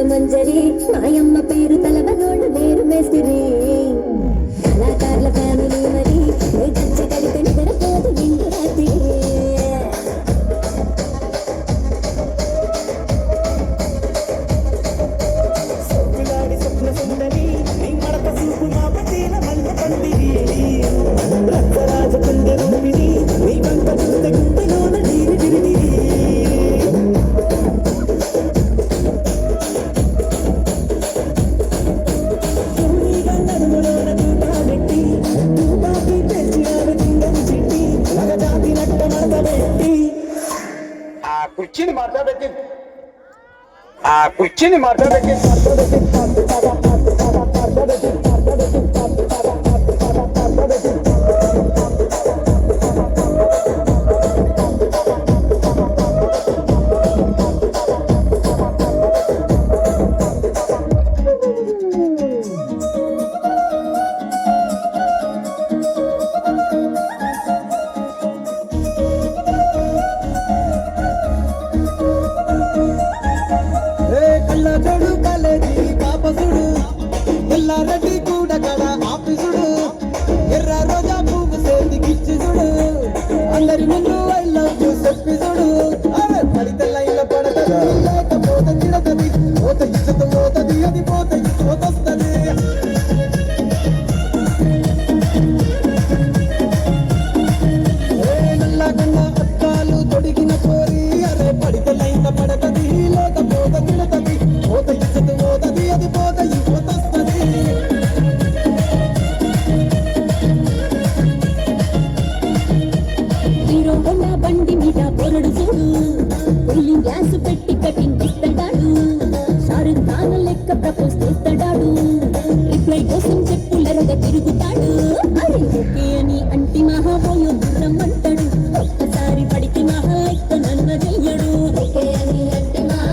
మంజరి మాయమ్మ పేరు తలవనోళ్ళు వేరు మేస్తిరి కళాకారుల ఫ్యామిలీ మరి గచ్చ కడితే నిద్రపోదు నిండు రాత్రి సొక్కులాడి స్వప్న సుందరి నీ మడత చూపు మా పట్టిన మల్ల పండిరి రక్తరాజ కుండ రూపిణి నీ వంట చూస్తే గుండెలోన నీరు తిరిగి కుర్చీని మాట్లాడబెట్టి కళ్ళజోడు కాలేజీ పాపసుడు ఎల్లారెడ్డి కూడా కడ ఆఫీసుడు ఎర్ర రోజా పువ్వు సేతికిచ్చి చూడు అందరి ముందు ఐ లవ్ యు చెప్పి చూడు పడితే లైన్ల పడతది లేకపోతే తిడతది పోత ఇచ్చత పోతది అది పోత ఇచ్చొస్తది నల్లగన్న అద్దాలు తొడిగిన పోరి అరే పడితే లైన్ల పడతది లేకపోతే తిడతది పోత ఇచ్చత పోతది అది పోత ఇచ్చొస్తది హీరో హోండా బండి మీద పొరడు చూడు కూలింగ్ గ్యాస్ పెట్టి కటింగ్ ఇస్తాడు షారుఖ్ ఖాన్ లెక్క ప్రపోజ్ చేస్తాడు రిప్లై కోసం చెప్పులరగా తిరుగుతాడు అరే ఓకే అని అంటి మహాబోయో